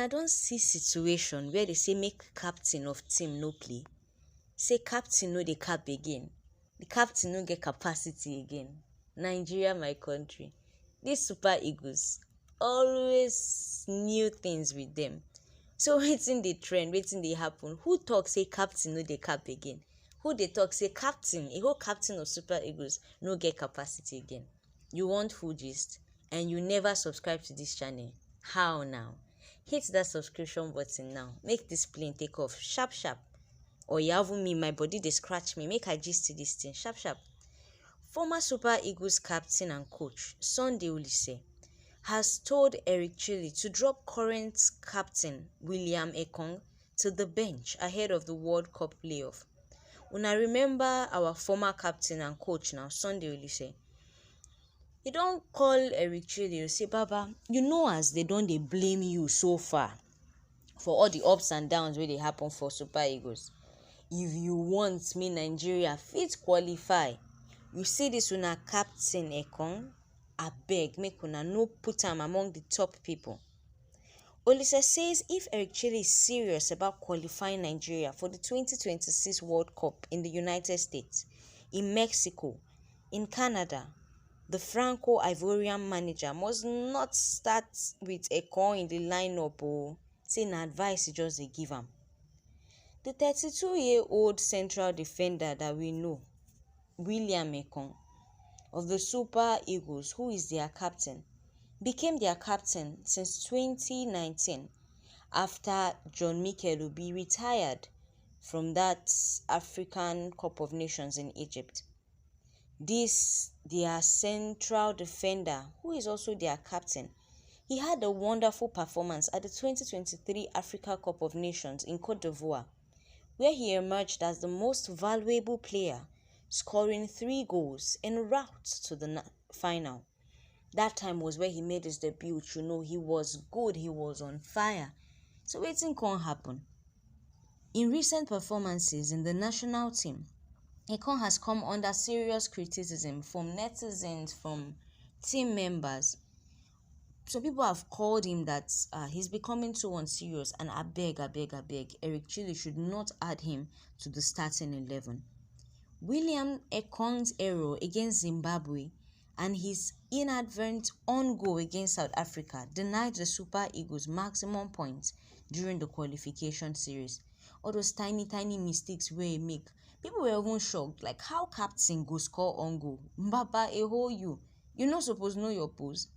I don't see situation where they say make captain of team no play, say captain no dey cap again, the captain no get capacity again. Nigeria, my country, these super eagles always new things with them. So wetin dey trend, wetin dey happen? Who talk say captain no dey cap again? Who dey talk say captain, a whole captain of super eagles no get capacity again? You want full gist and you never subscribe to this channel? How now? Hit that subscription button now, make this plane take off sharp sharp. Or you even me, my body dey scratch me, make I gist to this thing sharp sharp. Former Super Eagles captain and coach Sunday Olise has told Eric Chelle to drop current captain William Ekong to the bench ahead of the World Cup playoff. Una remember our former captain and coach now, Sunday Olise? He don call Eric Chelle say, Baba, you know as they don dey blame you so far for all the ups and downs wey dey happen for Super Eagles. If you want me Nigeria fit qualify, you see this una captain Ekong, abeg make una no put am among the top people. Olise says if Eric Chelle is serious about qualifying Nigeria for the 2026 World Cup in the United States, in Mexico, in Canada, the Franco-Ivorian manager must not start with Ekong in the lineup. Say na advice he just dey give am. The 32-year-old central defender that we know, William Ekong, of the Super Eagles, who is their captain, became their captain since 2019 after John Mikel Obi retired from that African Cup of Nations in Egypt. This, their central defender, who is also their captain, he had a wonderful performance at the 2023 Africa Cup of Nations in Cote d'Ivoire, where he emerged as the most valuable player, scoring 3 goals en route to the final. That time was where he made his debut. You know, he was good, he was on fire. So wetin come happen? In recent performances in the national team, Ekong has come under serious criticism from netizens, from team members. Some people have called him that he's becoming too unserious, and I beg, Eric Chelle should not add him to the starting 11. William Ekong's error against Zimbabwe and his inadvertent on goal against South Africa denied the Super Eagles maximum points during the qualification series. All those tiny mistakes wey he make, people were even shocked, like how captain go score on goal? Mbaba, you no suppose know your pose.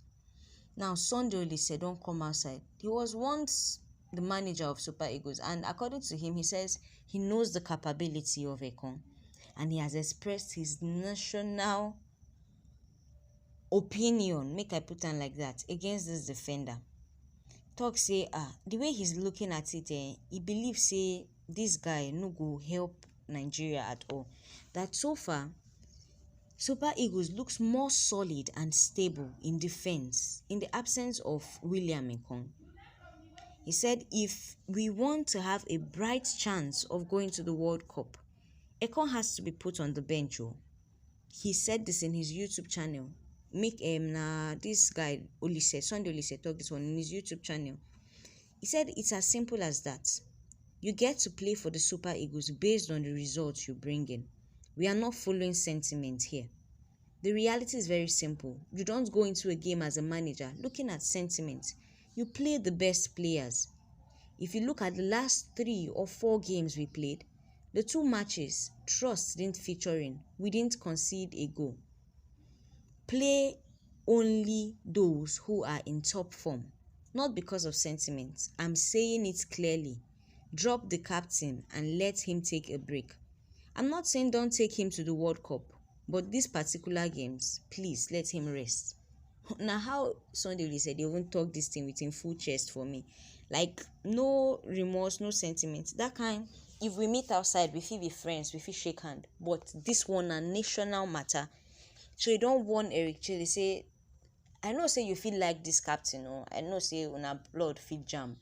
Now Sunday Olise don come outside. He was once the manager of Super Eagles, and according to him, he says he knows the capability of Ekong, and he has expressed his national opinion, make I put am like that, against this defender. Talk say the way he's looking at it, he believes say this guy no go help Nigeria at all. That so far, Super Eagles looks more solid and stable in defense in the absence of William Ekong. He said if we want to have a bright chance of going to the World Cup, Ekong has to be put on the bench. He said this in his YouTube channel. Make this guy Olise, Sunday Olise, talk this one in his YouTube channel. He said it's as simple as that. You get to play for the Super Eagles based on the results you bring in. We are not following sentiment here. The reality is very simple. You don't go into a game as a manager looking at sentiment. You play the best players. If you look at the last 3 or 4 games we played, the 2 matches, trust didn't feature in. We didn't concede a goal. Play only those who are in top form, not because of sentiment. I'm saying it clearly. Drop the captain and let him take a break. I'm not saying don't take him to the World Cup, but these particular games, please let him rest. Now how Sunday Olise said they won't talk this thing with him full chest for me. Like no remorse, no sentiment. That kind, if we meet outside, we feel be friends, we feel shake hand. But this one a national matter. So you don't want Eric Chelle say, I know say you feel like this captain, I know say una blood fit jam.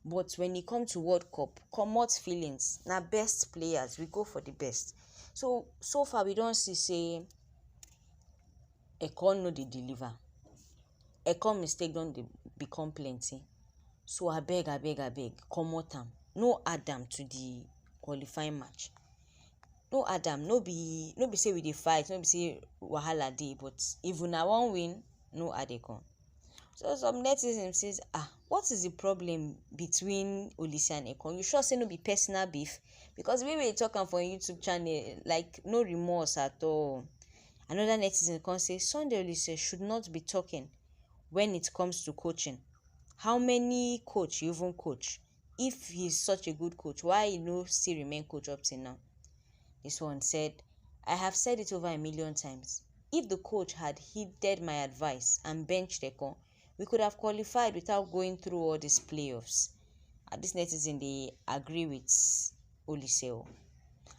But when it come to World Cup, comot feelings. Na best players, we go for the best. So far we don't see say Ekong no dey deliver. Ekong mistake don dey become plenty. So abeg, comot am. No add am to the qualifying match. No add am. No be say we dey fight, no be say wahala dey, but if una wan win, no add ekong. So some netizens says, what is the problem between Olise and Ekong? You sure say no be personal beef? Because the way we talk am for YouTube channel, like no remorse at all. Another netizen come say Sunday Olise should not be talking when it comes to coaching. How many coach you even coach? If he's such a good coach, why he no still remain coach up till now? This one said, I have said it over a million times. If the coach had heeded my advice and benched Ekong, we could have qualified without going through all these playoffs. And this netizen, they agree with Olise.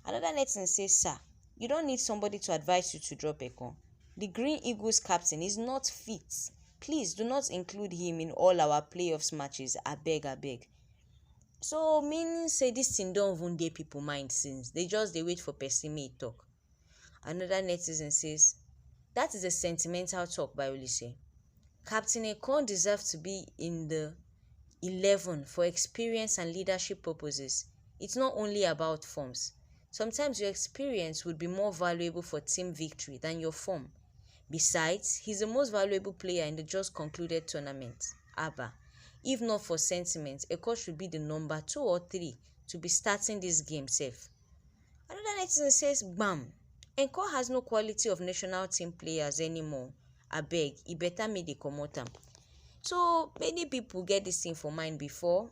Another netizen says, sir, you don't need somebody to advise you to drop Ekong. The Green Eagles captain is not fit. Please do not include him in all our playoffs matches. Abeg. So meaning say this thing don't even dey people mind since. They just wait for person may talk. Another netizen says, that is a sentimental talk by Olise. Captain Ekong deserves to be in the 11 for experience and leadership purposes. It's not only about forms. Sometimes your experience would be more valuable for team victory than your form. Besides, he's the most valuable player in the just concluded tournament. If not for sentiment, Ekong should be the number 2 or 3 to be starting this game safe. Another netizen says, bam, Ekong has no quality of national team players anymore. Abeg, e better make dey comot am. So many people get this thing for mind before.